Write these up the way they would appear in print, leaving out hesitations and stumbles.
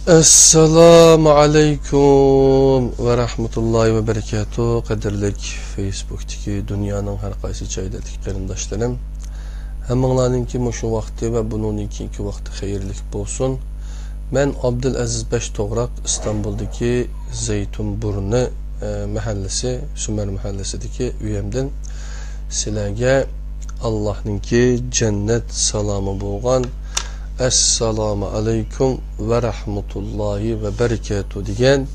Assalamu alaikum ve rahmetullahi ve berekatuhu. Qadirlik Facebook'taki dünyanın her qaysı çaydatik qarindaşlarım. Hammalarınki muşu vakti ve bununki vakti hayırlik bolsun. Ben Abdülaziz Beş Toğrak İstanbul'daki Zeytunburnu mahallesi, Sümer mahallesideki üyemden sizlarga Allah'ınki cennet salamı bolğan Esselamu aleykum ve rahmetullahi ve berekatuhu degan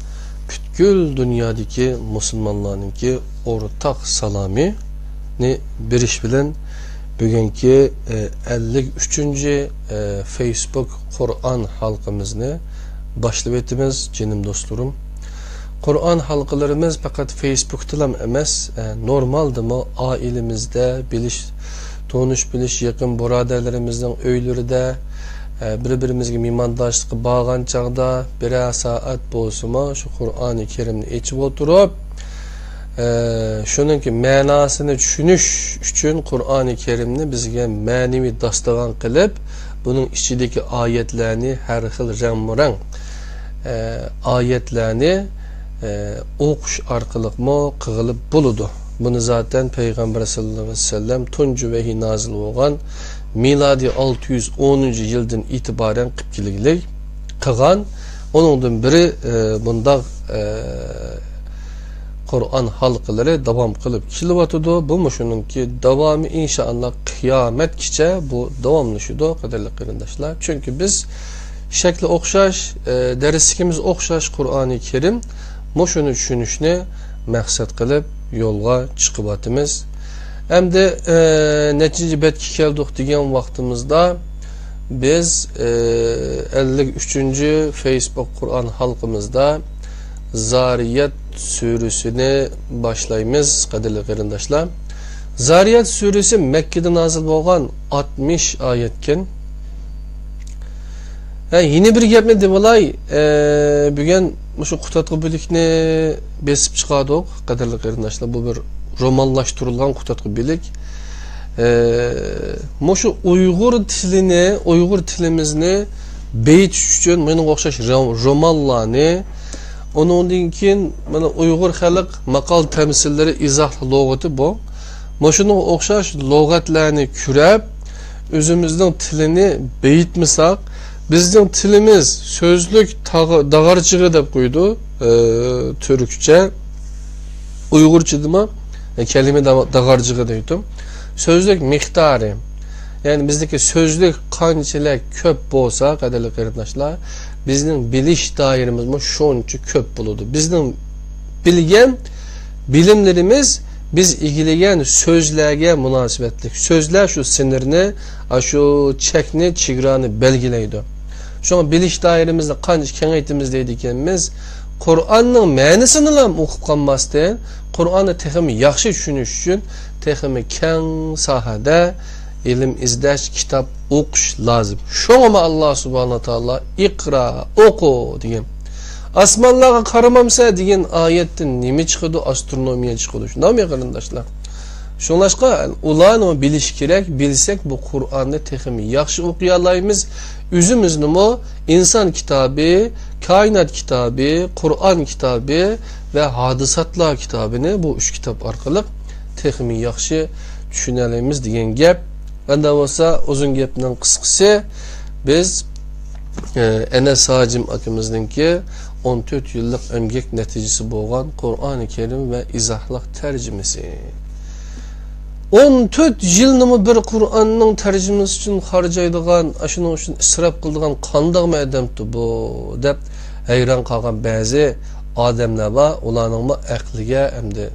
bütkül dünyadaki Müslümanlarınki ortak salami ni biriş bilen bugünkü 53. Facebook Kur'an halkımızını başlayıp etimiz canım dostlarım. Kur'an halkalarımız fakat Facebook'ta emas, normaldir mı ailemizde biliş, tonuş biliş yakın buraderlerimizden öyleri bir-birimizge mimandaşlığı bağlan çağda bir saat bolsuma şu Kur'an-ı Kerim'ni içip oturup şununki manasını düşünüş için Kur'an-ı Kerim'ni bizge manevi dastağan kılıp bunun içindeki ayetlerini her xil renk ayetlerini okuş arkalık mı kığılıp buludu. Bunu zaten Peygamber sallallahu aleyhi ve sellem tuncu vehi nazil olan miladi 610. yıldan itibaren kıpkiliklik kıgan onundan biri bunda Kur'an halkıları devam kılıp kilvatıdı. Bu muşununki devamı inşallah kıyamet kiçe bu devamlaşıdı kadarlı kırındaşlar. Çünkü biz şekli okşaş, dersikimiz okşaş Kur'an-ı Kerim muşunu düşünüşünü maksat kılıp yolga çıkıbatımız. Hem de netice betki keldik degan vaktimizde biz 53. Facebook Kur'an halkımızda Zariyat suresini başlayımız kadirli qarindaşlar. Zariyat suresi Mekke'de nazil bolgan 60 ayetken. Yeni bir gapni deb olay, bugün şu qutatqı bilikni besip chiqadik qadirli qarindaşlar. Bu bir romanlaştırılan kutatqı bilik. Şu Uygur tilini, Uygur tilimizni beyt üçün mening o'xshash romanlarni, ondan keyin mana Uygur xalq maqal tamsilleri izoh lug'ati bu. Shunga o'xshash lug'atlarni kurab, o'zimizning tilini beyitmisak, bizning tilimiz so'zlik dag'archig'i deb qo'ydi, Türkçe, Uygurcha dema kelime dağarcığı deydim. Sözlük miktarı, yani bizdeki sözlük qanchalik köp bolsa qadirli qarindoshlar, bizning bilish doiramiz shuncha köp bo'ladi. Bizning bilgan bilimlerimiz biz egilagan so'zlarga munosabatli. So'zlar shu sinirni, shu chekni, chegarani belgilaydi. Şuna bilish doiramizni qancha kengaytimiz deydiganmiz, Kur'an'ın ma'nosini ham o'qib qolmasdan, Kur'an'ı texmi yaxshi tushunish uchun texmi keng sohada ilm izlash, kitap o'qish lozim. Shunga Alloh subhanahu taolo iqra, o'qu degan. Osmonlarga qaramamsa degan oyatdan nima chiqadi? Astronomiya chiqadi. Shunday qarindoshlar. Shunlashqa ularni bilish kerak, bilsak bu Kur'an'ni texmi yaxshi o'qiy olamiz. Özümüzni mo insan kitabı, kainat kitabı, Kur'an kitabı ve hadisatlar kitabını bu üç kitap arkalık texmi yaxşı düşünelimiz degan gap. Bende olsa uzun gapning qisqasi biz Enes Hacim akimizningki 14 yıllık emgek neticesi bo'lgan Kur'an-ı Kerim ve izohliq tercümesi. 14 yılını bir Kur'an'ın tercümesi için harcaydıgan, aşının için israf kıldığan qandaq mı adamdı bu deb hayran qalgan bazı adamlar var. Ularning aqliga hamda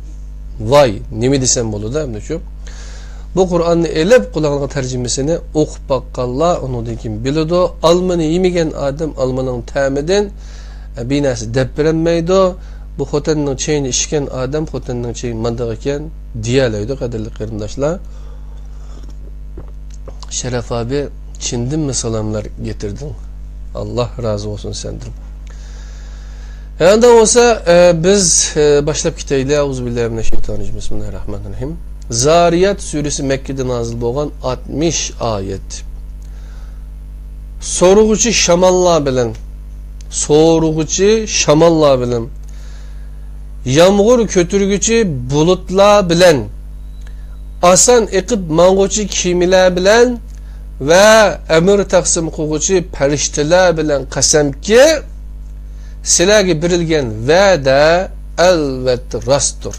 vay nima desem bo'ladi hamda shu. Bu Kur'an'ni elib qulağına tercümesini o'qib baqqanlar undan keyin biladi. Almani yemigan adam almaning ta'midan binasi deb berilmaydi. Bu xotinning chayini ichgan adam xotinning chayi mandaq ekan diyelaydı qadirli qarindoshlar. Şeref abi Çin'den mi salamlar getirdin? Allah razı olsun senden. Yani olsa biz başlayıp kitayla Euzubillahimineşşeytanirracim. Bismillahirrahmanirrahim. Zariyat suresi Mekke'de nazil bo'lgan 60 ayet. Soruğucu şamallar bilen soğurguchi shamollar bilan, yomg'ir ko'targuchi bulutlar bilan, oson eqib mang'uchi kiyimlar bilan va amr taqsim qilg'uchi farishtalar bilan qasamki, sizlarga berilgan va'da albatta rostdir.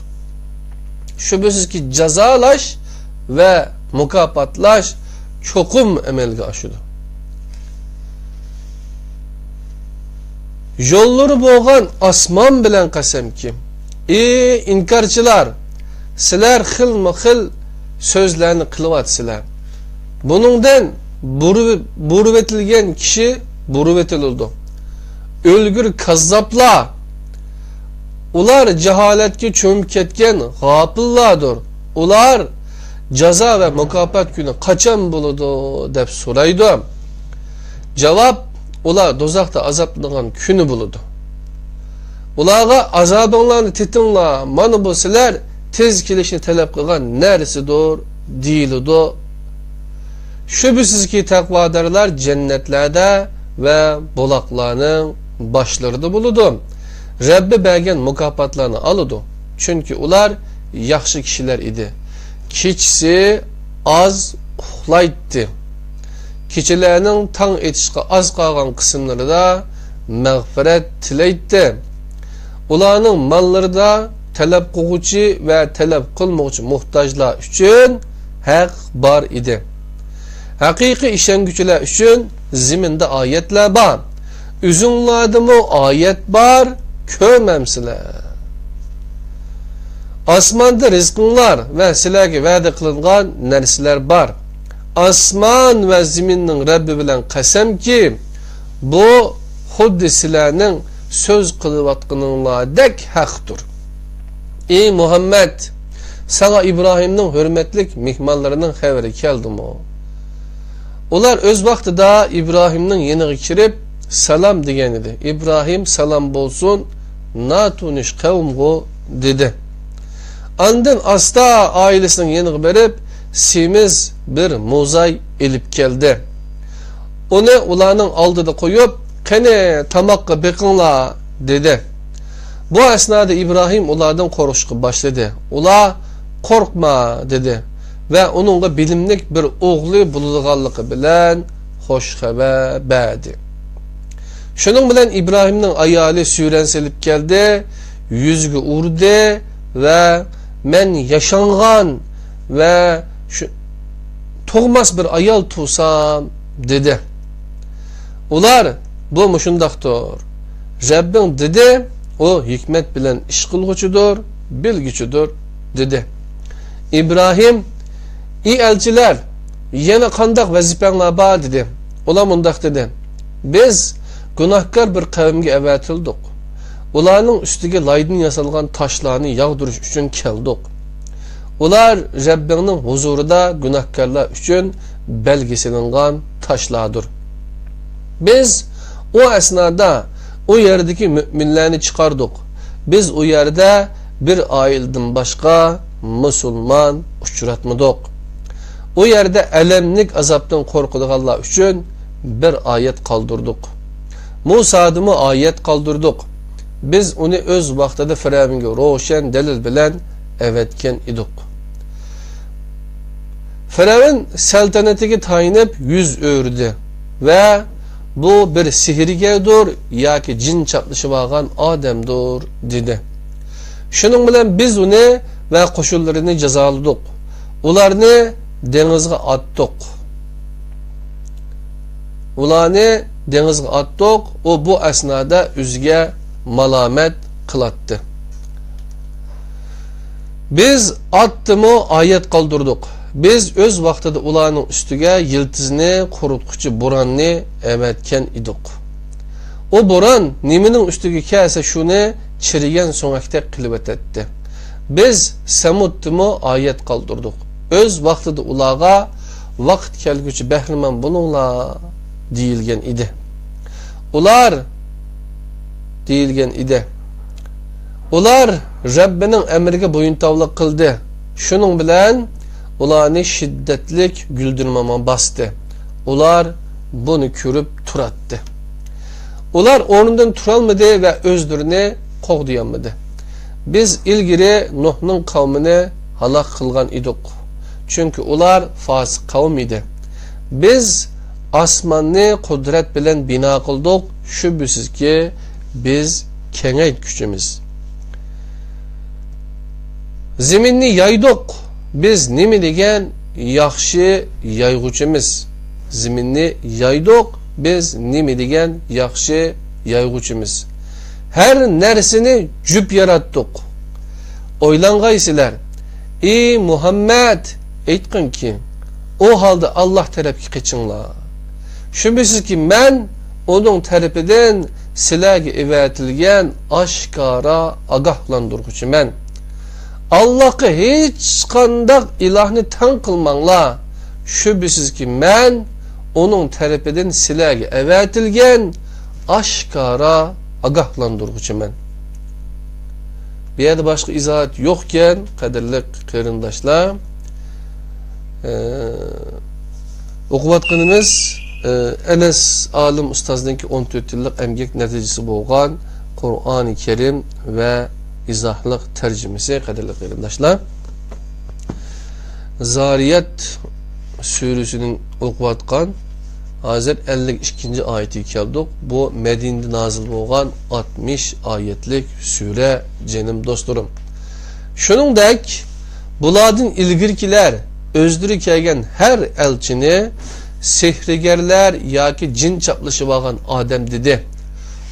Shubhasizki jazolash va mukofotlash cho'qim amalga oshadi. Yo'llari bo'lgan osmon bilan qasamki, ey inkorchilar, sizlar xilma-xil so'zlarni qilyapsizlar. Buningdan burib etilgan kishi burib etildi. O'lgur kazzoblar. Ular jaholatga cho'mib ketgan g'ofillardir. Ular jazo va mukofot kuni qachon bo'ladi deb so'raydi. Javob, ular do'zaxda azoblangan kuni bo'ladi. Ularga azobinglarni tetinglar, mana bu sizlar tez kelishni talab qilgan narsidir deyiladi. Shubhasizki taqvodorlar jannatlarda va buloqlarning boshlarida bo'ladi. Rabbi bergan mukofotlarni oladi. Chunki ular yaxshi kishilar edi. Kechisi az uxlaydi. Kechalarning tong etishga az qolgan qismlarida mag'firat tilaydi. Ularning mollarida talab qiluvchi va talab qilmovchi muhtojlar uchun haq bor edi. Haqiqiy ishonguchilar uchun ziminda oyatlar bor. O'zinglardami oyat bor, ko'rmamsizlar. Osmonda rizqinglar va sizlarga va'da qilingan narsalar bor. Osmon va zaminning Rabbi bilan qasamki, bu xuddi sizlarning so'z qilayotganinglardek haqdir. Ey Muhammad, sana İbrahimning hurmatlik mehmonlarining xabari keldimi? Ular o'z vaqtida İbrahimning yeniga kirib salom degan edi. İbrahim salom bo'lsin, natunish qavmgo dedi. Ondan asta oilasining yeniga berib, semiz bir mo'zay elib keldi. Uni ularning oldida qo'yib, "Qani tamoqqa beqinglar" dedi. Bu esnada İbrahim ulardan qo'rqishga boshladi. Ular "Qo'rqma" dedi ve onunla bilimlik bir oğlu bulunganlığı bilen hoş haber berdi. Şunun bilen İbrahim'nin ayali sürenselip geldi, yüzgü urdu ve men yaşangan ve toğmas bir ayal tutsam dedi. Ular bu muşundaqdır. Rabbim dedi, o hikmet bilen iş kılgıçıdır, bilgüçüdür dedi. İbrahim, "Ey elçiler, yana qandaq vazifanglar bor" dedi. Ular mundaq dedi: "Biz günahkar bir qavmga avatildik. Ularning ustiga laydan yasalgan toshlarni yağdırış uchun keldik. Ular Rabbingning huzurida günahkarlar uchun belgisilingan toshlardir. Biz o esnada o yerdeki müminlarni chiqardik. Biz o yerde bir oildan boshqa musulmon uchratmadik. O yerde elemlik azaptan korkuduğanlar üçün bir ayet kaldırdık. Musa'dımı ayet kaldırdık. Biz onu öz vaxtada Firavunga roşen delil bilen evetken idik. Firavun saltanatiga tayinib yüz ördü ve bu bir sihirgedir yoki jin chaqlashib olgan odamdir dedi. Şunun bilen biz onu ve qo'shinlarini jazoladik. Ularni dengizga attık. Ularni dengizga attık. O bu esnada üzge malamet kılattı. Biz attımı ayet kaldırdık. Biz öz vaxtida ularning üstüge yıldızını kurutkucu buranni emetken idik. O buran nimening üstüge kelsa şunu çirigen so'ngakdek qilib etdi. Biz Samuddımı ayet kaldırdık. Öz vaxtida ularga vaqt kelguchi bahriman bo'linglar deyilgan edi. Ular deyilgan edi. Ular Rabbining emriga bo'yintovlik qildi. Shuning bilan ularni shiddatlik güldürmama bastı. Ular bunu ko'rib turatdi. Ular o'rnidan turolmadi va o'zlarini qo'g'diyanmadi. Biz ilgari Nuhning qavmini halok qilgan edik. Chunki ular fosiq qavm edi. Biz osmonni qudrat bilan bino qildik, shubhisizki biz kengaytguchimiz. Zaminni yaydik, biz nima degan yaxshi yayg'uchimiz. Zaminni yaydik, biz nima degan yaxshi yayg'uchimiz. Her narsani jup yaratdik. O'ylangaysizlar. Ey Muhammed, aytqinki, o halda Allah tarafga qechinglar. Shubhisizki men onun tarafidan sizlarga evatilgan oshkora ogohlantirguchiman. Allah'a hiç qandaq ilahni tan qilmanglar. Shubhisizki men onun tarafidan sizlarga evatilgan oshkora ogohlantirguchiman. Bu yerda boshqa izohat yo'qkan, qadrli qarindoshlar, o'qiyotganimiz Enes alim ustozninki 14 yillik emgek natijasi bo'lgan Qur'oni Karim va izohliq tarjimasi, qadrli qarindoshlar. Zariyat surasining o'qiyotgan hozir 52 oyatiga keldik. Bu Madinada nozil bo'lgan 60 oyatlik sura, jenim do'stlarim. Shuningdek, bulardan ilgirkilar o'zlari kelgan har elchini sehrigarlar yoki jin chaplashib olgan odam dedi.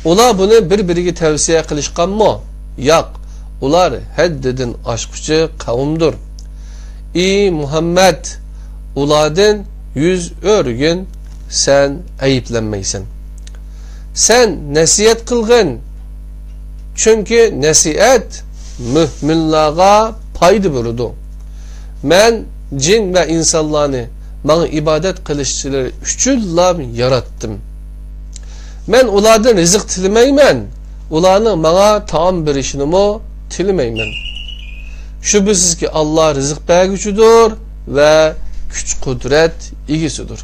Ular buni bir-biriga tavsiya qilishganmi? Yo'q. Ular haddidan oshquchi qavmdir. Ey Muhammad, ulardan yüz o'rgin, sen ayıplanmaysan. Sen nasihat qilgin. Çünkü nasihat müminlarga payda beradi. Men cin ve insanlarni bana ibadet qilishchilar uchun yaratdim. Men ulardan rizq tilamayman. Ularning bana taom berishini tilamayman. Shubhisizki Allah rizq berguchidir ve kuch qudrat egisidir.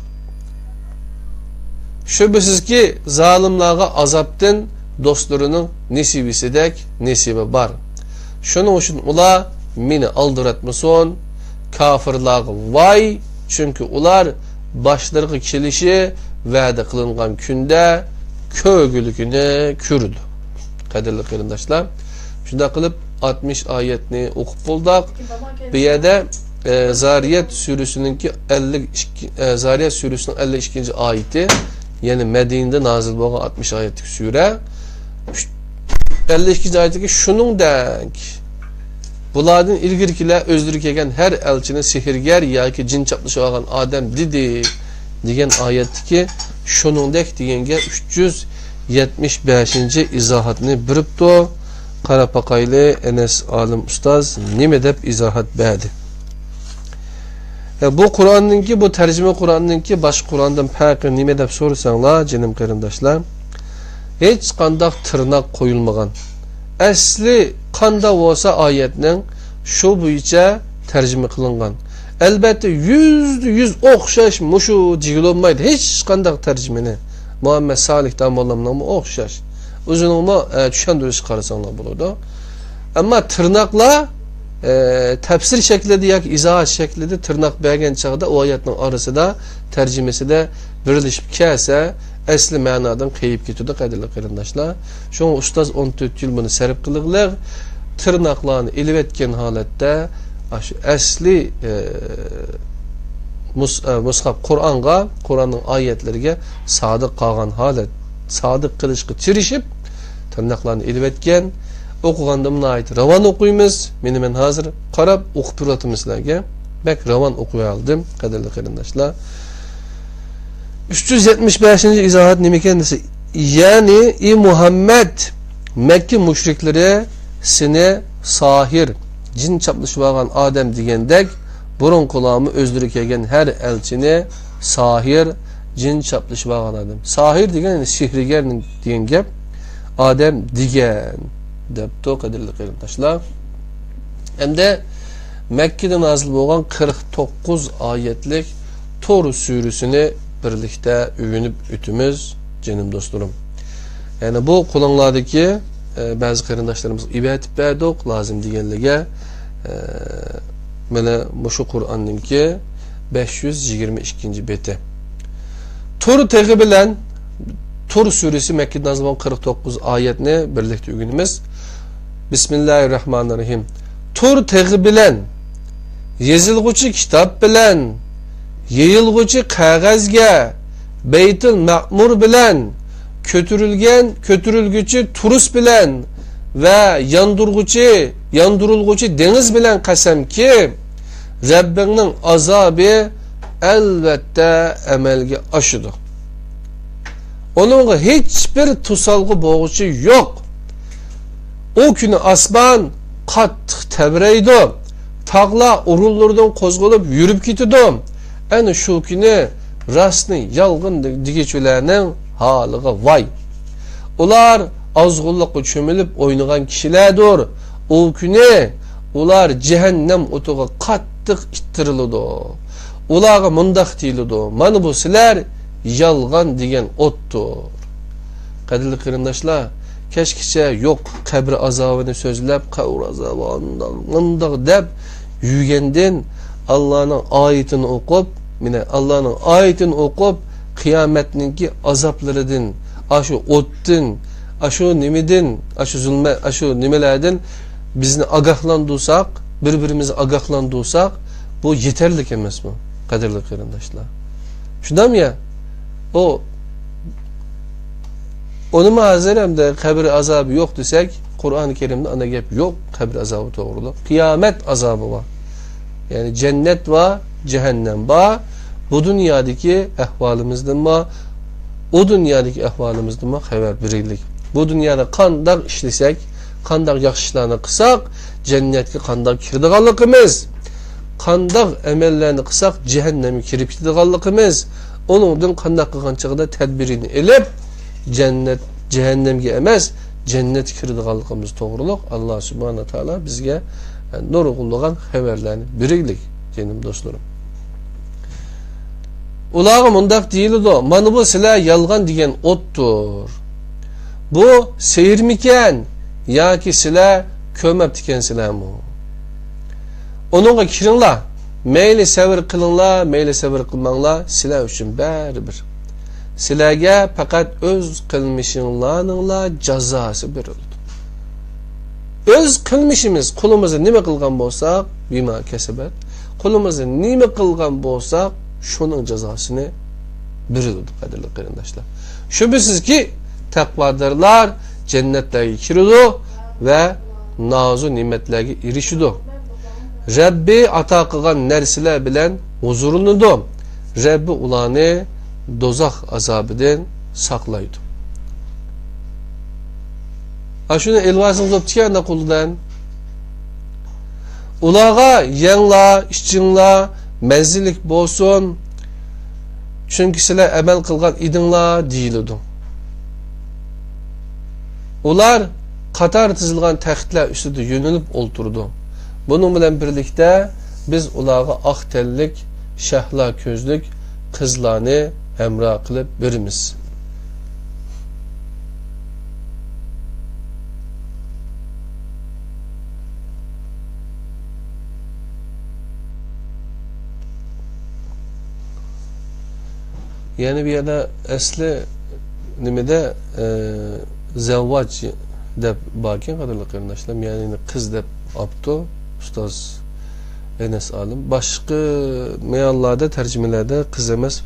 Shubhisizki zalimlarga azapdan dostlarının nesibisidek nesibi var. Şunun için ular meni aldıratmasın, kafirlarga vay, çünkü ular başlarına kelişi va'da kılıngan künde kögülükünü kürdü. Kadirli qarindoshlar, shunda qilib 60 oyatni o'qib bo'ldik. Bu yerda Zariyat surasininki 52 Zariyat surasining 52 oyati, yani Madinada nozil bo'lgan 60 oyatlik sura. 52 oyatdagi shuningdek bulardan ilgirkilar o'zlari kelgan har elchini sehrgar yoki jin chaplashib olgan odam dedi degan oyatdagi shuningdek deganga 375 izohatni biribdi. Qarab baqayli, Enes alim ustoz nima deb izohat berdi. Bu Kur'an'ınki, bu tercüme Kur'an'ınki başka Kur'an'dan farkı nime deb so'rasanglar, jenim qarindoshlar, hech qanday tırnak qo'yilmagan. Asli qanday bo'lsa oyatning shu bo'yicha tercüme qilingan. Albatta %100 o'xshash mushu jigilolmaydi. Hech qanday tercümeni Muhammed Salih Damollamning o'xshash. O'zini tushuntirish qarasanglar bo'ladi. Ammo tırnaklar tefsir şeklinde yoki izohat şeklinde tırnak bergen çağda o ayetning arasida tercümesida birleşip kelsa asli ma'nodan qayib ketadi, qadrli qarindoshlar. Şoň ustoz 14 yil buni sarf qildilar. Tırnaklarni ilib etgan holatda asli mushaf Qur'onning oyatlariga sodiq qolgan holat, sodiq qilishga tirishib tırnaklarni ilib etgan. O'qiganda buna ait ravan o'qiymiz. Men hozir qarab o'qib turaman sizlarga. Bak ravan o'qib oldim, qadrli qarindoshlar. 375 izohat nima ekan desa, ya'ni ey Muhammad, Makka mushriklari seni sahir, jin chaplashib olgan odam degandek, burun qulomi o'zlari kelgan har elchini sahir, jin chaplashib olgan odam. Sahir degan sehrgar degan gap, odam degan debdi, qadrli qarindoshlar. Endi Makkada nozil bo'lgan 49 oyatlik Tur surasini birlikda o'rganib o'timiz, jenim do'stlarim. Yani bu qo'linglardagi ba'zi qarindoshlarimiz ibatib berdik lozim deganlarga mana shu Qur'onningki 522 beti. Tur tegi bilan Tur suresi Mekke'de nazil olan 49 ayetni birlikte o'rganamiz. Bismillahirrahmanirrahim. Tur tegi bilan yezilg'uchi kitob bilan yeyilg'uchi qog'ozga Beytul Ma'mur bilan kötürülgüçü turus bilen ve yandırılgıcı deniz bilen kasem ki Rabbinin azabı elbette emelge aşıdı. Onun hiçbir tusalgı boğucu yok. O günü asman kattık tebreydi. Tağla urullardan kozgulup yürüp gitidi. Yani şu günü rastni yalgın digeçülerinin halıga vay. Ular azgınlıkla çömülüp oynayan kişilerdir. O güne ular cehennem otuğa kattık ittirildi. Ulağa mundaq deyildi. Mana bu sizler yalgan degen ottur. Kadirli kırındaşlar, keşkiçe yok kabir azabını sözlep kabir azabından mundaq deb yügendin Allah'ın ayetini okup Allah'ın ayetini okup kıyametninki azaplarıdın, aşu ottun, aşu nimidin, aşu nimelerden bizni agahlandıysak, birbirimizi agahlandıysak bu yeterlik emas mı? Kadirli kırındaşlar. Şundan mı ya? Onu mazeremde kabir azabı yok desek, Kur'an-ı Kerim'de ana gap yok kabir azabı doğrulu. Kıyamet azabı var. Yani cennet var, cehennem var. Bu dünyadaki ahvalımızdan mı, o dünyadaki ahvalımızdan mı haber biriklik. Bu dünyada qandaq işlesek, qandaq yaxşı işlarni qilsak, cennetke qandaq kirdiganligimiz, qandaq emellerini qilsak, cehenneme kirib ketadiganligimiz, onundan qandaq qilgan chog'da tadbirini elib, cehennemge emas, cennet kirdiganligimiz to'g'riliq Allah subhanahu taala bizga nurg'ulgan haberlarni biriklik, jenim do'stlarim. Ulağı mundaq deyildi. Mana bu sizlar yalgan degan ottur. Bu seyirmiken yoki sizlar ko'mabdikansizlarmi? Onunga kiringlar. Mayli sabr qilinglar, mayli sabr qilmanglar, sizlar uchun baribir. Sizlarga faqat o'z qilmishinglarning jazosi berildi. O'z qilmishimiz, qo'limizda nima qilgan bo'lsak, bima kasabat, qo'limizda nima qilgan bo'lsak şunun cezasını birildi kadirli kırındaşlar. Şüphesiz ki takvadarlar cennetlerge kiridu ve nazu nimetlerge irişidu. Rabbi ata kılgan nersiler bilen huzurunudu. Rabbi ulanı dozak azabından saklaydı. Şunu elvasını zoptiken de kuldan. Ulağa yanla, işçinla, menzillik bolsun, çünkü sizler emel kılgan idinlar deyildi. Ular qatar tizilgan taxtlar üstüde yönelip olturdu. Bunun bilen birlikte biz ularga ak tellik, şahla közlük kızlarını emra kılıp birimiz. Yani bir yerde esli nimede zavvac deb bakin kadarlı kardeşlerim, yani kız deb aptu ustaz Enes Alim. Başka meyallarda tercümelerde kız emas,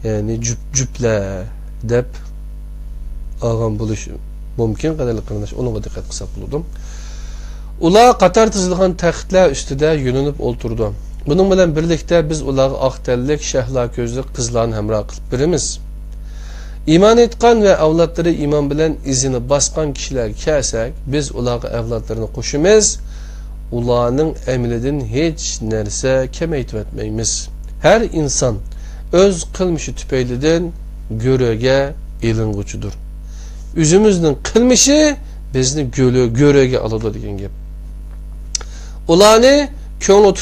yani cüple deb ağam buluş mümkün kadarlı kardeş, ona dikkat kısa buldum. Ula qatar tizilgan taxtlar üstüde yönünüp olturdu. Bunun bilen birlikte biz ularga aktellik, şahla közlük kızlarını hemra kılıp birimiz. İman etkan ve avlatları iman bilen izini baskan kişiler kesek, biz ularga avlatlarını koşumuz, ularının emredin hiç nerse kemeytip etmeyimiz. Her insan öz kılmışı tüpeyliden göröge ilinguçudur. Üzümüzün kılmışı bizni göröge alıdı degen gep. Ularını köngli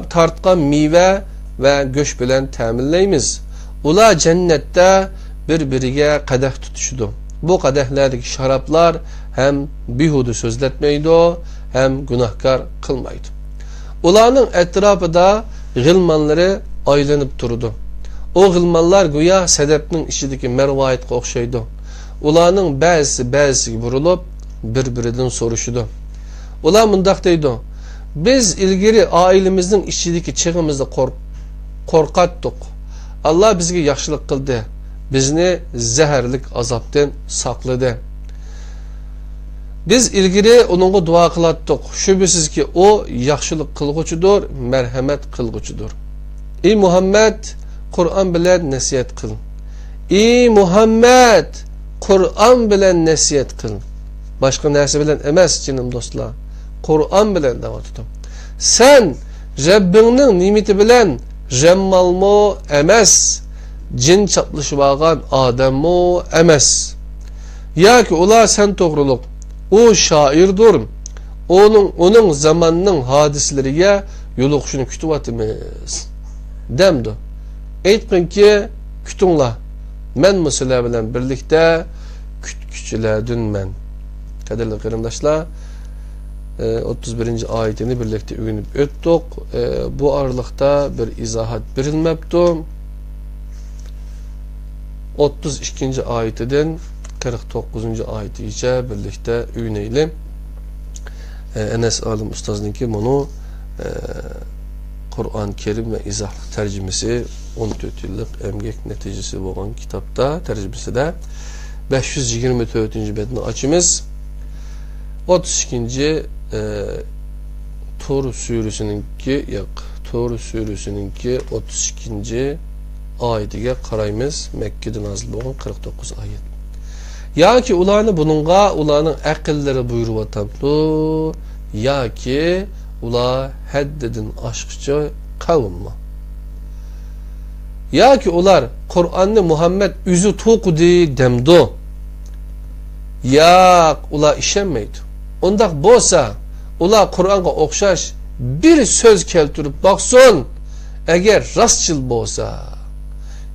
tartkan meyve ve göç bilen təminleyimiz. Ular cennette birbiriga qadah tutuşudu. bu kadehlerdeki şaraplar hem bihudu sözletmeydi, hem günahkar kılmaydı. Ulanın etrafında gılmanları aylanıp durdu. O gılmanlar güya sedepnin içindeki mervayet kokşaydı. Ulanın bazısı vurulup birbirinden soruşudu. Ulan mındak deydi. Biz ilgiri ailemizin içindeki çığımızda korkattık. Allah bizge yaxşılık kıldı. Bizni zehirlik azaptan sakladı. Biz ilgiri onunla dua kılattık. Şüphesiz ki o yaxşılık kılgıçıdır, merhamet kılgıçıdır. Ey Muhammed, Kur'an bilen nasihat kıl. Ey Muhammed, Kur'an bilen nasihat kıl. Başka narsa bilen emas canım dostlar. Kur'an bilen davat tutum. Sen Rabbinin nimeti bilen remmal mı emas, cin çatlışı bağan adam mı emas. Ya ki ola sen doğruluk, o şairdir. Onun zamanının hadisleriye yoluquşunu kütüp atımız. Demdi. Eytkin ki kütünla. Men müsüle bilen birlikte küçüledün men. Kaderli kırımdaşlar, 31. ayetini birlikte ügünüp öttük. Bu aralıkta bir izahat verilmepti. 32. ayetiden 49. ayetice birlikte ügüneylim. Enes Alim Ustaz'ınki bunu Kur'an-ı Kerim ve izahlık tercümesi 14 yıllık emgek neticesi olan kitapta tercümesi de 524. bedini açımız 32. Tur suresininki 32. ayetiga qaraymiz. Mekke'de nazil olan 49 ayet. Ya ki ularni bununla ularning aqllari buyurup atamdı, ya ki ular haddedin aşkıcı kavimmi. Ya ki ular Kur'an'ni Muhammed üzü to'qidi demdi. Ya ular işenmeydi. Ondak bolsa ular Kur'an'a okşaş bir söz keltirip baksın, eğer rastçıl bolsa.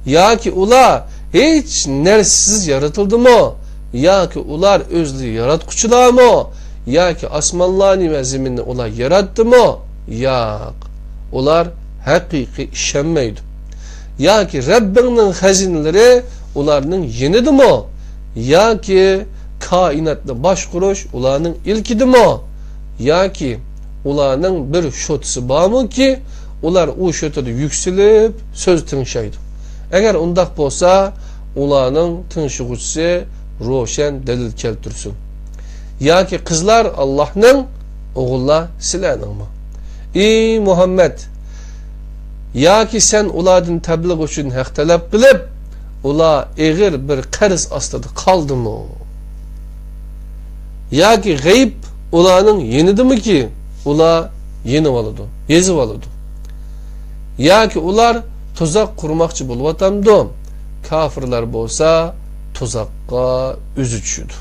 Ya ki ular hiç nersiz yaratıldı mı? Ya ki ular özlü yaratkuçular mı? Ya ki asmanlarını ve zeminini ular yarattı mı? Ya ular hakiki işenmeydi. Ya ki Rabbinin hazineleri ularının yenidi mi? Ya ki kainatlı baş kuruş ularının ilkidi mi? Ya ki ularının bir şotusu var mı ki ular o şotuda yükselip söz tınşaydı. Eğer undak bolsa ularının tınşıgıçısı roşen delil keltirsin. Ya ki kızlar Allah'ın, oğullar silenin mi? Ey Muhammed, ya ki sen ulardan tebliğ için hak talep kılıp ular eğer bir qarz astıda kaldı mı? Ya ki gayb ularının yenidi mi ki ular yenip alıdı, yezip alıdı? Ya ki ular tuzak kurmakçı bulup atamdı, kafirler bolsa tuzakka üzüçüdü.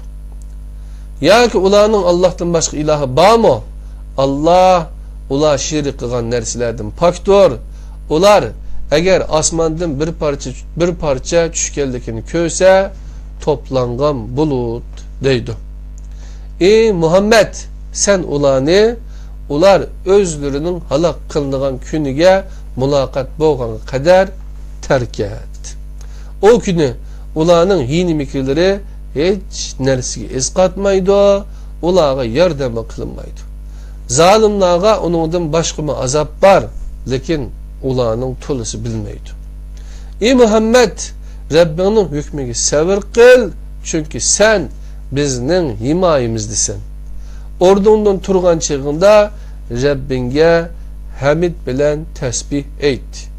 Ya ki ularının Allah'tan başka ilahı var mı? Allah ular şirik kılgan nersilerden paktor. Ular eğer asmandan bir parça çüşkeldekini köyse toplangan bulut deydi. Ey Muhammed, sen ular özlerinin halak kılıngan günüge mulakat boğan kadar terk et. O günü ularının hini mikirleri hiç nersiga ez katmaydı, ularga yardım kılınmaydı. Zalimlarga onundan başka mı azap var, lekin ularının tolusu bilmeydi. Ey Muhammed, Rabbinin hükmüge sabır kıl, çünkü sen bizning himayimizdisin. Ordundan turgan çığında Rabbinge hamid bilen tesbih et.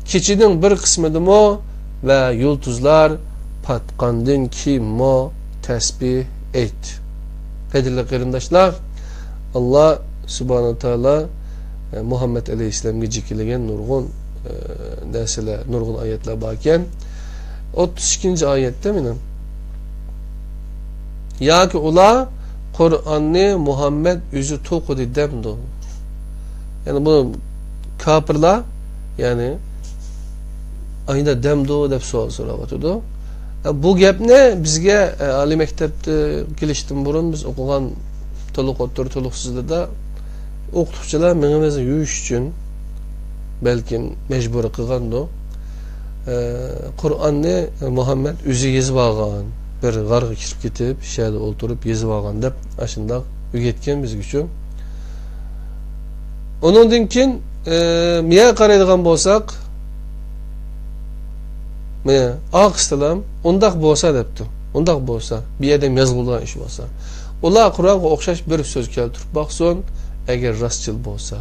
Keçinin bir kısmıdır mı ve yıldızlar patqandın ki mo tesbih et. Kadirli kırındaşlar, Allah subhanahu teala Muhammed aleyhisselamga jikilgan nurgun ayetler bakken 32. ayette minin ya ki ular Kur'an'ni Muhammed üzü to'qidi demdi. Yani bunu kafirlar yani ayında demdi deb savol so'rab o'tdi. Bu gapni bizga oliy maktabda kelishdan burun biz o'qigan to'liq o'tir to'liqsizlarda o'qituvchilar mingimizni yuvish uchun balkim majburiy qilgandi. Qur'onni Muhammad o'zi yozib olgan, bir g'arga kirib ketib, shayda o'tirib yozib olgan deb ashundoq o'rgatgan biz uchun. Ondan keyin miya qaraydigan bo'lsak, men aqislam undaq bo'lsa debdi. Undaq bo'lsa, bir yerda yozilgan ish bo'lsa, ular Qur'onga o'xshash bir so'z keltirib baqsin, agar rostchil bo'lsa.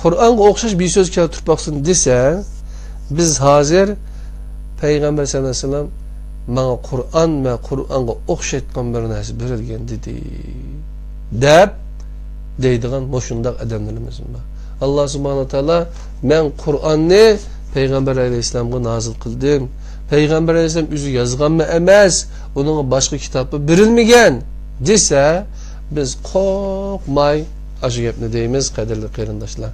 Qur'onga o'xshash bir so'z keltirib baqsin desa, biz hozir payg'ambar sollallohu alayhi vasallam menga Qur'on va Qur'onga o'xshatgan bir narsa berilgan dedi. Deb deydigan mo'shundoq odamlarimiz bor. Alloh subhanahu va taolo men Qur'onni Peygamber Aleyhisselam'a nazil kıldım. Peygamber Aleyhisselam özü yazganmı emas, onun başka kitabı birilmegen dese, biz korkmay aşı gapni deymiz, kaderli kıyırındaşlar.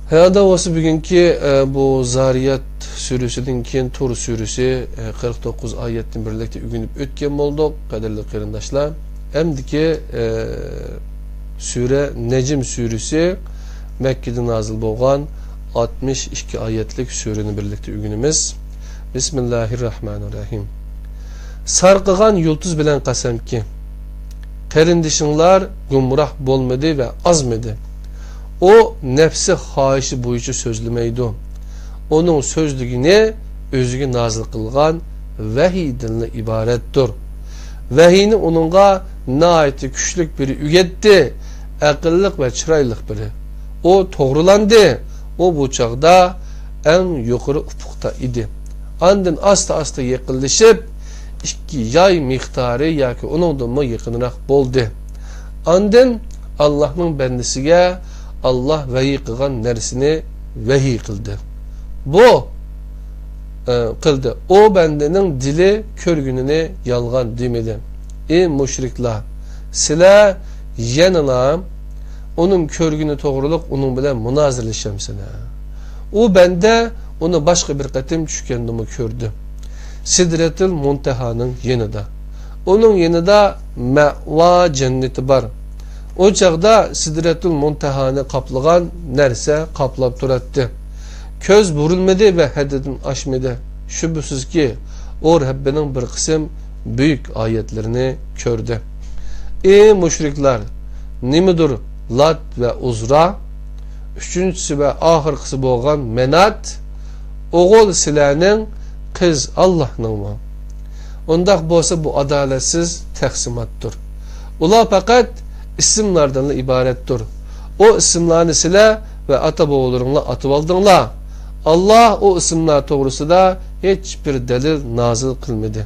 Hayada olsa bugünkü bu Zariyat sürüsüden keyin Tur sürüsü 49 ayetin birlikte ügünüp ötken olduk, kaderli kıyırındaşlar. Hem de ki Süre Necm sürüsü Mekke'de nazil bolgan 62 ayetlik sürenin birlikte ügünümüz. Bismillahirrahmanirrahim. Sarqıgan yıldız bilen qasam ki, qarindişinlar gumrah bolmadı ve azmedi. O nefsi haişi boyucu sözlemeydi. Onun sözlüğüne özüge nazil kılgan vahiyden ibarettir. Vahiyini onunla naiti küçlük biri ügetti, akıllık ve çıraylık biri. O doğrulandı. O bu çağda en yukarı ufukta idi. Andın asta yakınlaşıp iki yay miktarı yaki onundan mı yakınırak boldu. Andın Allah'ın bendisiga Allah vahiy kılgan nersini vahiy kıldı. Bu kıldı. O bendenin dili körgününü yalgan demedi. Ey müşrikler, sila yanıla onun körgünü doğruluk onun bilen münazirleşem sana. O bende onu başka bir katim düşkendimi kördü. Sidretil Munteha'nın yanında. Onun yanında me'va cenneti var. O çağda Sidretil Munteha'nı kaplagan nerse kaplap durattı. Köz burulmadı ve hededin aşmadı. Şüphesiz ki o Rabbinin bir kısım büyük ayetlerini kördü. Ey müşrikler, nimedir Lat ve Uzra, üçüncüsü ve ahırkısı boğan Menat, oğul silənin kız Allah'ın mı? Ondaq bolsa bu adaletsiz təqsimatdır. Ula fakat isimlerden ibarettir. O isimlerini silə ve ata boğulurunla atıp aldınla. Allah o isimler doğrusu da hiçbir delil nazil kılmadı.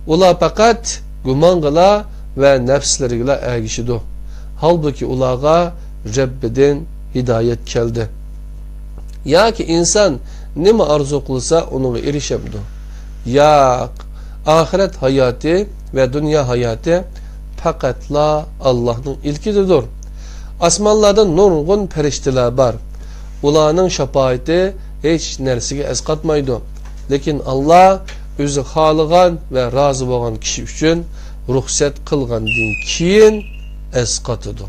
Ula fakat guman qıla ve nefsleriyle ergişidir. Halbuki ulağa Rabbiden hidayet keldi. Ya ki insan nima arzu kılsa onu erişemdi. Ya ahiret hayatı ve dünya hayatı fakatla Allah'ın ilkidir. Asmanlardan nurgun periştiler var. Ulanın şefaati hiç nersige esqatmaydı. Lekin Allah özü halıgan ve razı boğan kişi üçün ruhsat kılgandan keyin esqatıdı.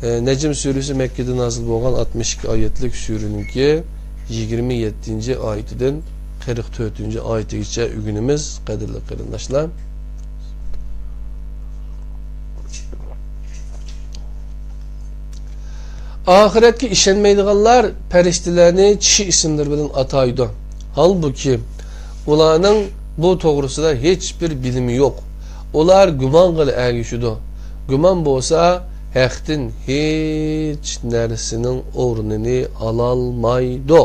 Necm suresi Mekke'de nazil boğan 62 ayetlik surenin ki 27. ayetinden 44. ayetigacha ügünümüz qadirli qarindoshlar. Ahiretki işenmeydiganlar periştilerini çişi isimler bilen ataydı. Halbuki ularning bu to'g'risida hiçbir bilimi yok. Ular gumon qilib ergishidi. Gumon bo'lsa haqdan hech narsaning o'rnini ololmaydi.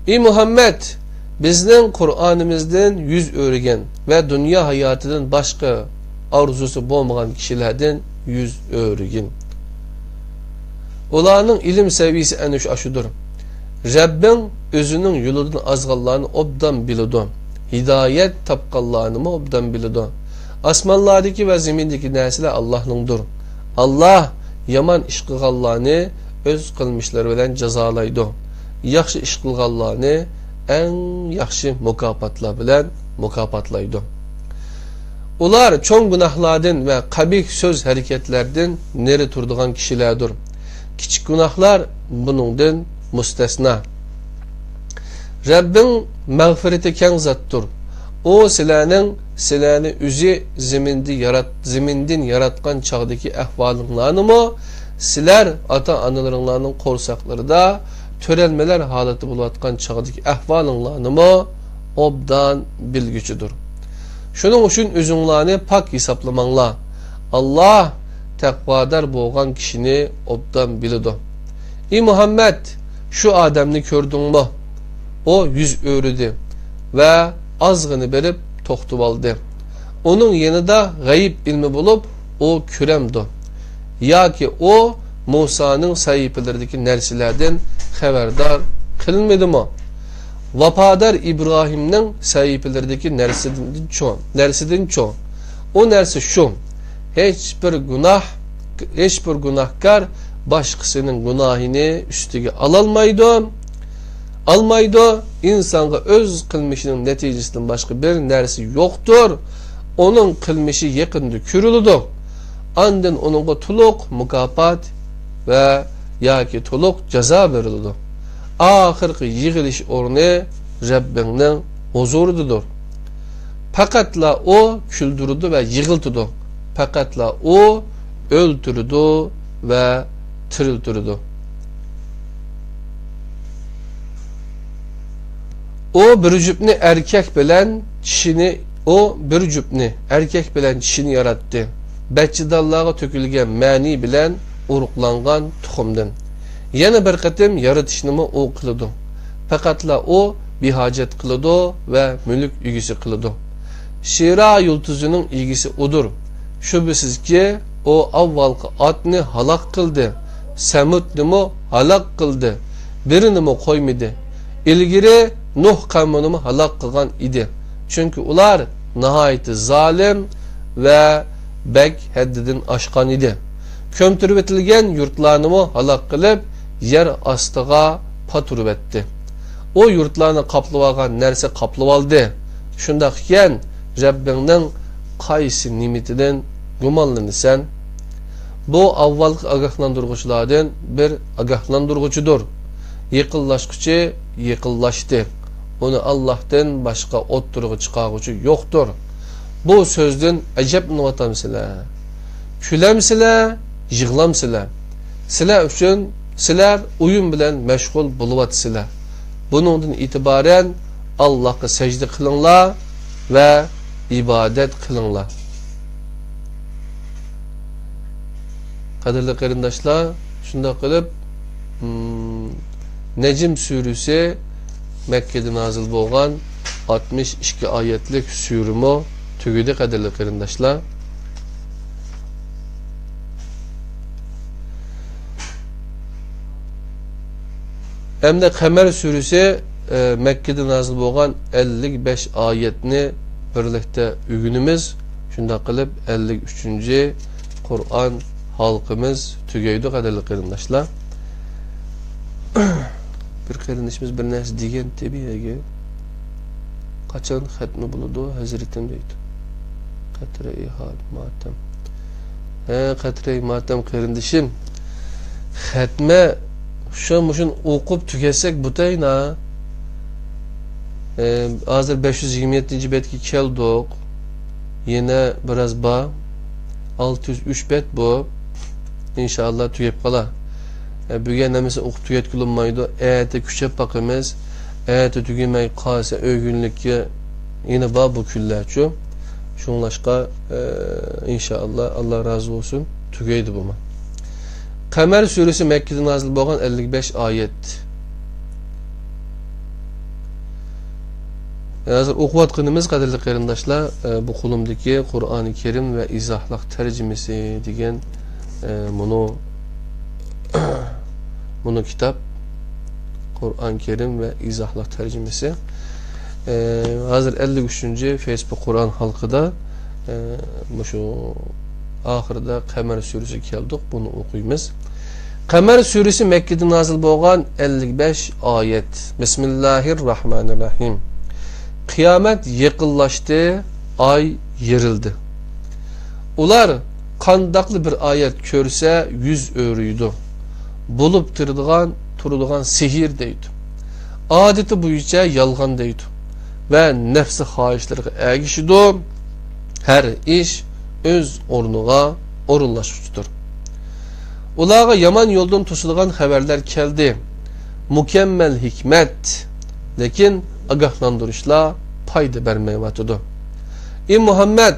Ey Muhammed, bizning Qur'onimizdan yüz o'rgan ve dünya hayotidan boshqa arzusi bo'lmagan kishilardan yüz o'rgin. Ularning ilim seviyesi en üç aşıdır. Rabbin özünün yolundan azgallarını obdan bilidi. Hidayet tapqallarını mı obdan bilidi. Asmanlardaki ve zemindeki nesile Allah'ındır. Allah yaman iş qılğanlarını öz kılmışları bilen cezalaydı. yaxshi ish qilganlarni eng yaxshi mukofotlar bilan mukofotlaydi. Ular cho'ng gunohlardan va qabih so'z harakatlardan neri turadigan kishilardir. Kichik gunohlar buningdan mustasno. Rabbing mag'firati keng zotdir. O sizlarni o'zi zamindan yaratgan chog'dagi ahvolinglarni sizlar ota-onalaringlarning qo'rsaqlarida törelmeler haleti bulayotgan çağdaki ahvalinglarni obdan bilgüçüdür. Şunun üçün özünglarni pak hesaplamanglar. Allah takvadar bo'lgan kishini obdan bilidi. Ey Muhammed, şu adamni ko'rdingmi? O yüz o'ridi ve azgını berip to'xtab oldi. Onun yanında g'ayib ilmi bulup o ko'ramdi. Yoki o Musa'nın sahifelerdeki narsalardan xabardor qilinmadimi? Vafodar İbrahim'nin sahifelerdeki narsadan cho'ng. O narsa shu. Hiç bir günahkar başkasının günahını üstüge almaydı. İnsanga öz qilmishining neticesinden başka bir narsa yoktur. Onun qilmishi yaqinda ko'riladi. Andın onunla to'liq mukofot ve yoki to'liq jazo beriladi. Ahirgi yig'ilish o'rni Rabbingning huzuridadir. Faqatla o küldürdü ve yig'iltirdi. Faqatla o öldürdü ve tiriltirdi. O bir cüpni erkek bilen kişini yarattı. Bachidallarga tökülgen mani bilen uruklangan tuxumdan. Yana bir qatim yaratışnimi o qiladi. Faqatla o bihacet qiladi ve mülk igisi qiladi. Şira yultuzuning igisi odur. Şübhesiz ki o avvalki atni halak qildi. Samudnimi halak qildi. Birinimi qo'ymadi. İlgiri Nuh qavmini halak qilgan idi. Çünkü ular nihayeti zalim ve bek haddidin aşkan idi. Kömtürüp etilgen yurtlarını halak kılıp yer astığa patırıp etti. O yurtlarını kaplıvagan nerse kaplıvaldı. Şundakken Rabbingning qaysi nimetinden gumanlanı sen? Bu avvalki agahlandırgıçlardan bir agahlandırgıçıdır. Yıkıllaşkıcı yıkıllaştı. Onu Allah'tan başka otturğu çıkargıcı yoktur. Bu sözden acep nıvatamsılar. Külemsizler, yığlamsizlar. Sizler üçün sizler uyum bilen meşgul buluvatsizlar. Bunundan itibaren Allah'a secde kılınlar ve ibadet kılınlar. Kadirli qarindaşlar, şunda kılıp Necm suresi Mekke'de nazil bolgan 62 ayetlik sürümü tügüdü kadirli qarindaşlar. Hem de Kamer suresi Mekke'de nazil bolgan 55 ayetini birlikte ügünümüz. Şunda kılıp 53. Kur'an halkımız tügeydi kadirli qarindaşlar. Bir qarindaşımız bir narsa degan tabiiga qachon xatmi bo'ladi hazratim deydi. Qatrai matam. Qatrai matam qarindaşim. Xatma şun o'qib tugasak butayna. Hozir 527-betga keldik. Yine biraz ba 603 bet bu. İnşallah tugab qolar. Bugün nemesi o'qib tugatkilmaydi. Erta kuchab baqimiz. Erta tugamay qolsa o'ygunlikka yine bor bu kunlarchu. Shunlashqa inşallah Allah razı olsun tugaydi bu. Kamer suresi Mekke'de nazil bo'lgan 55 ayet. Hozir o'qiyotganimiz qadrli qarindoshlar bu qo'limdagi Qur'oni Kerim ve izohlar tarjimasi degan bunu kitap Kur'an-ı Kerim ve izahlar tercümesi. Hazır 53. Facebook Kur'an halkıda şu ahırda Kamer suresi geldik. Bunu okuyumuz. Kamer suresi Mekke'de nazil bolgan 55 ayet. Bismillahirrahmanirrahim. Kıyamet yakınlaştı, ay yerildi. Ular kandaklı bir ayet körse yüz örüydü. Bulup turduğan sihir deydi. Adeti boyunca yalgan deydi. Ve nefsi haişlerine ergişidi. Her iş öz ornuğa orunlaşmıştır. Ulağa yaman yoldan tosulgan haberler geldi. Mükemmel hikmet. Lekin agahlandırışla payda vermeyvatudu. Muhammed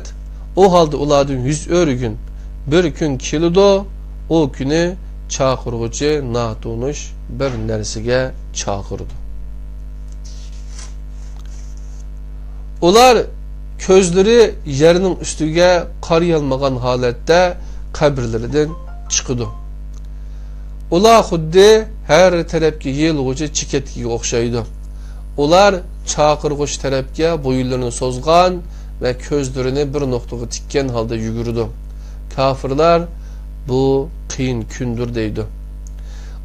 o halde uladın yüz örgün bir gün kilido o günü çağırgıcı natunuş bir nersige çağırdı. Ular közleri yerinin üstüge kar yalmagan halette kabirlerden çıkıdı. Ular xuddi her tarafki yelgıcı çiketkiga okşaydı. Ular çağırgıç tarafga boyunlarını sozgan ve közlerini bir noktaga tikken halde yugurdu. Kafirler bu kıyın kündür deydi.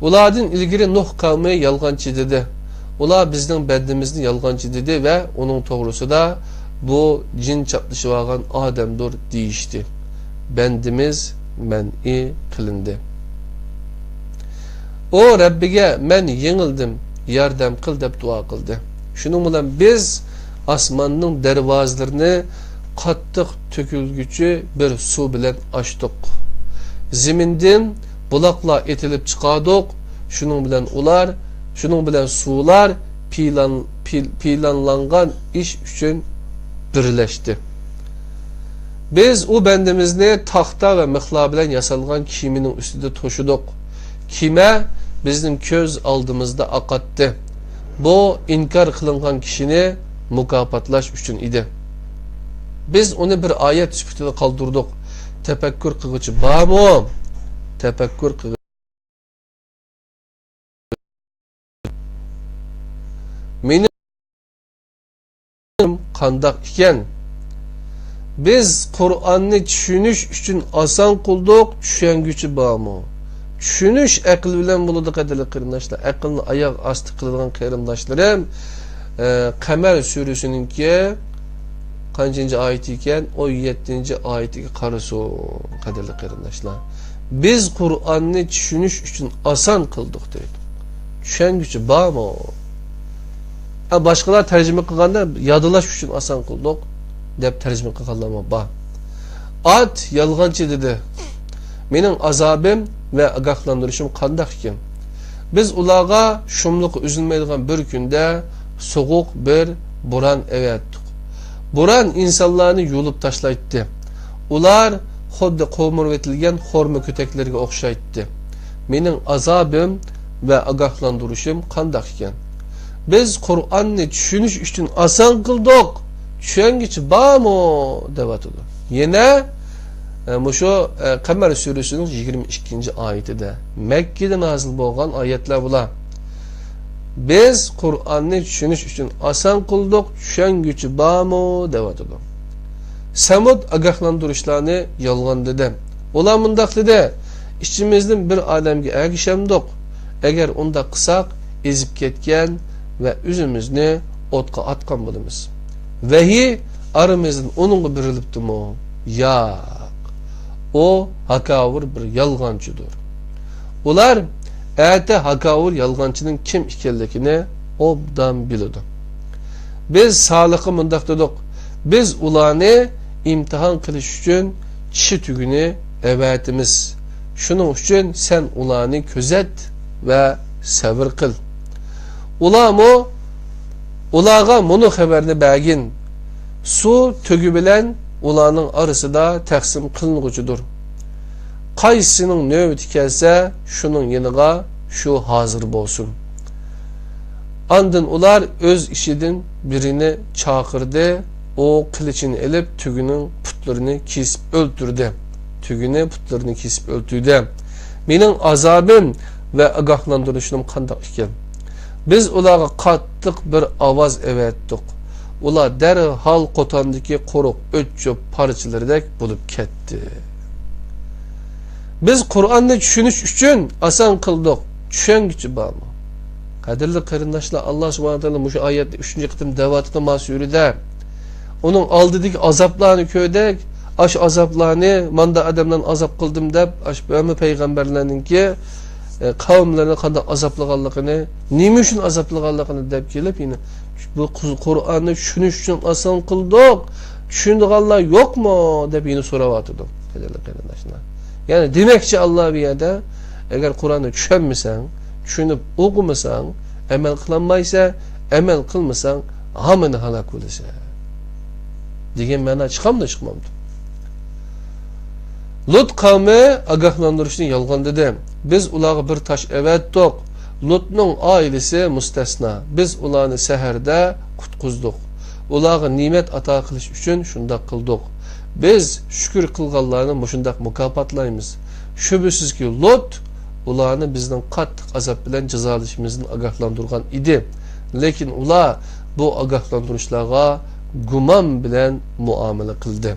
Uladın ilgiri Nuh kavmi yalgancı dedi. Ular bizden bendimizni yalgancı dedi ve onun doğrusu da bu cin çaplışı vagan Adem'dur deyişti. Bendimiz men'i kılındı. O Rabbige men yengildim, yardım kıl dep dua kıldı. Şunun bilen biz asmanın dervazlarını kattık tökülgücü bir su bilen açtık. Ziminden bulakla etilip çıkardık. Şunun bilen sular planlangan iş için birleşti. Biz o bendimizni tahta ve mıhla bilen yasalgan kiminin üstünde toşuduk. Kime bizim köz aldığımızda akattı. Bu inkar kılıngan kişini mukapatlaş üçün idi. Biz onu bir ayet süpütüde kaldırdık. Tefekkür kılıcı bağımı. Tefekkür kılıcı. Benim kandak iken biz Kur'an'ı düşünüş üçün asan kıldık. Düşen gücü bağımı. Düşünüş akıl bilen buludu kadarıyla kırındaşlar. Akılını ayak astı kılınan kırındaşlarım. Kamer suresinin kancıncı ayeti iken o 7. ayeti karısı kadarıyla kırındaşlar. Biz Kur'an'ı düşünüş için asan kıldık dedim. Düşen gücü bağımı. Başkalar tercüme kılganda yadılaş için asan kıldık. Dep tercüme kılganda bağ. At yalgancı dedi. Benim azabım ve agahlandırışım kandak iken. Biz ulağa şumluk üzülmeydiğen bir günde soğuk bir buran evettik. Buran insanlarını yulup taşlaydı. Ular xuddi qo'murvetilgan xorma köteklerge okşaydı. Benim azabım ve agahlandırışım kandak iken. Biz Kur'an'ı düşünüş için asan kıldık. Düşüngüçü bağ mı? Devatıdı. Yine şu Kamer suresinin 22. ayeti de Mekke'de nazil bolgan ayetler bula. Biz Kur'an'ı düşünüş için asan kıldık. Düşüngüçü bağ mı? Devatıdı. Samud agahlandırışlarını yalgan dedi. Ola mındak dedi. İçimizden bir alemge ergişemdik. Eğer onda kısak ezip ketken ve üzümüzni otka atkan bulumuz. Vehi aramızdan onunla birilipti mi? Ya. O hakavur bir yalgancıdır. Ular ete hakavur yalgancının kim ikellikini obdan biliyordu. Biz sağlıkı mındak dedik. Biz ulanı imtihan kılış için çi tügünü evetimiz. Şunun için sen ulanı közet ve sabır kıl. Ulağa bunu haberini bəgin. Su tögü bilen ulanın arısı da taksim kılınğıcıdır. Kaysının növbeti kelse şunun yanıga şu hazır bolsun. Andın ular öz işidin birini çağırdı. O kılıçını elip tügünün putlarını kesip öldürdü. Tügünü putlarını kesip öldürdü. Benim azabım ve agahlandırışım kandak iken. Biz ulağa kattık bir avaz evettik. Ula derhal kotandaki koruk, öt çöp parçaları dek bulup ketti. Biz Kur'an'ı düşünüş için asan kıldık. Düşüngücü bağlı. Kadirli kırındaşlar Allah subhanahu teala şu ayette 3. kıtım devatında masürüde onun aldıdık azaplarını köydek aş azaplarını manda adamdan azap kıldım dep aş böyle peygamberlerinin ki kavimlerine kadar azaplıqanlığını nime üçün azaplıqanlığını dep gelip yine bu Kur'an'ı düşünüş için asan kıldık. Düşündük Allah yok mu dep yine soravatırdım. Kadirli kırındaşlar. Yani demekçi Allah bir yerde eğer Kur'an'ı düşünmesen, düşünüp okumasan, emel kılanmaysa, emel kılmasan hamını halak olursa. Degen mana çıkam da çıkmamdı. Lut kavmi agahlandırışını yalgan dedi. Biz ulağı bir taş evettik. Lut'nun ailesi müstesna. Biz ulağını seherde kutkuzduk. Ulağı nimet ata kılış üçün şundak kıldık. Biz şükür kılganlarını şundak mukapatlayımız. Şüphesiz ki Lut ulağını bizden kattık azap bilen cezalışımızın agahlandırgan idi. Lekin ula bu agahlandırışlara guman bilen muamele kıldı.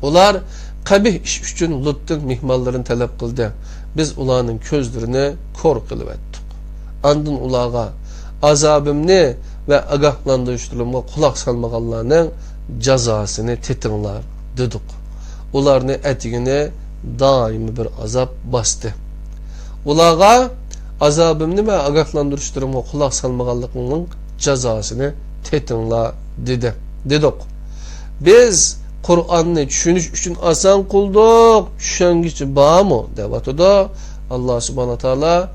Ular kabih iş üçün Lut'un mihmallarını talep kıldı. Biz ulağının közlerini kor kılıvettik. Andın ulağa azabımni ve agahlandırışlarıma kulak salmağanlarının cezasını tetinler dedik. Ularını etigini daimi bir azap bastı. Ulağa azabımni ve agahlandırışlarıma kulak salmağanlarının cezasını tetinler dedik. Biz Kur'an'ı düşünüş için asan kıldık. Düşüngücü bağ mı? Devatıda Allah subhanahu teala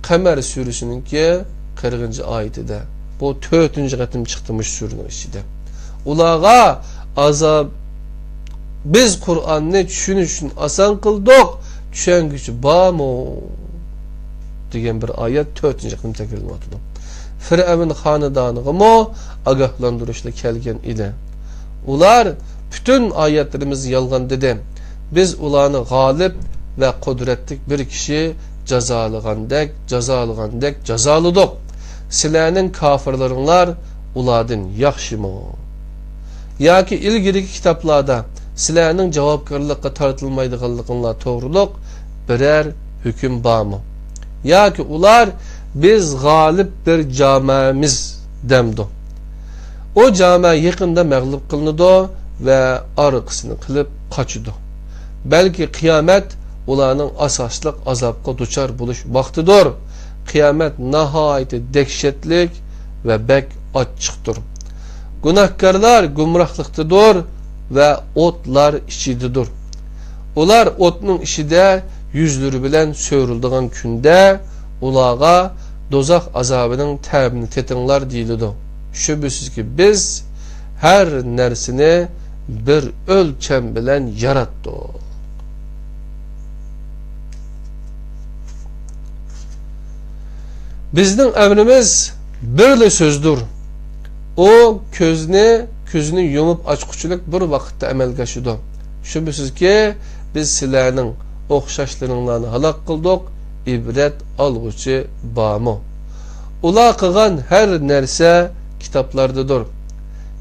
Kamer suresinin ki 40. ayetinde bu 4. katım çıktımış surenin içinde. Ulağa azab biz Kur'an'ı düşünüş için asan kıldık. Düşüngücü bağ mı? Degen bir ayet 4. katım tekrarlanmadı. Firavun hanedanı mı agahlandırışla kelgen idi. Ular bütün ayetlerimiz yalgan dedi. Biz ulanı galip ve kudretlik bir kişi cezalığandek cezalıdık. Silerinin kafirlerinler uladın yakşımı. Ya ki ilgili kitaplarda silerinin cevapkarlıkka tartılmaydıqallıqınla doğruluk birer hüküm bağımı. Ya ki ular biz galip bir camimiz demdi. O cami yakında mağlup kılındı ve arıqısını kılıp kaçıdı. Belki kıyamet ulanın asaslık azapka duçar buluş vaktidir. Kıyamet nahayeti dehşetlik ve bek açıktır. Günahkarlar gumrahlıktadır ve otlar içididir. Ular otnun içide yüzleri bilen söyrüldüğün künde ulağa dozaq azabının təbini tetinlar deyilidir. Şübhəsiz ki biz her nersini bir ölçem bilen yarattık. Bizden emrimiz böyle sözdür. O közünü yumup açqıçılık bir vakitte emel geçidir. Şübhəsiz ki biz silerinin oxşaşlarını halak kıldık. İbret algıcı bağımı. Ula kıgan her nerse kitaplardadır.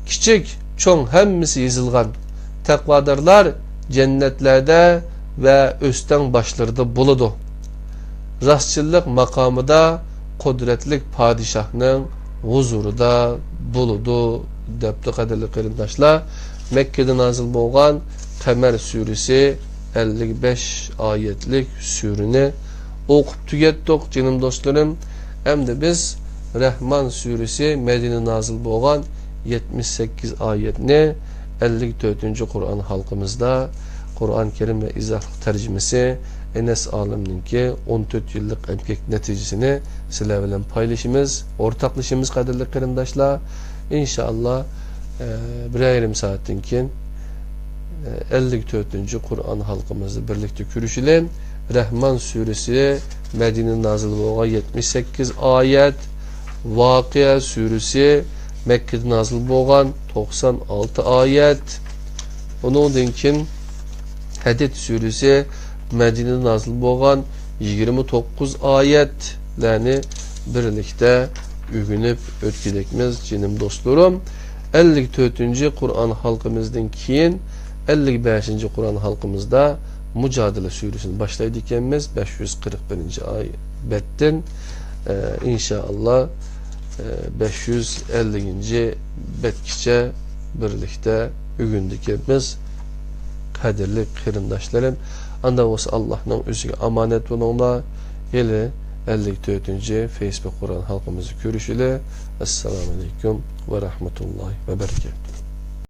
Kiçik, çoğun hemmisi yazılgan. Takvadarlar cennetlerde ve östen başlarda buludu. Rastçılık makamıda kudretlik padişahının huzurunda buludu. Depti kaderli kırındaşlar. Mekke'de nazil boğan Kamer suresi 55 ayetlik sürünü okup tügettik canım dostlarım. Hem de biz Rahman suresi Medine nazil boğan 78 ayetini 54. Kur'an halkımızda Kur'an-ı Kerim ve izahlık tercümesi Enes Alim'ninki 14 yıllık emkek neticesini sizlerle bilen paylaşımız, ortaklaşımız kaderli kırındaşlar. İnşallah bir yarım saatinkin 54. Kur'an halkımızda birlikte görüşelim. Rahman suresi Medine nazil boğan 78 ayet, Vakıa suresi Mekke'de nazil boğan 96 ayet, onun dinkin Hadid suresi Medine'de nazil boğan 29 ayetlerini birlikte ügünüp ötkilekmiz canım dostlarım. 54. Kur'an halkımızdan keyin 55. Kur'an halkımızda Mücadele Suresi'ni başlaydı ekanmiz 541. ayetden inşallah 550. betkiçe birlikte ügündik ekanmiz. Kadirli kırındaşlarım, anda olsa Allah'ın özüge amanet bulunla, hele 54. Facebook Kur'an halkımızı görüşüyle. Esselamu Aleyküm ve Rahmetullahi ve Berekatuhu.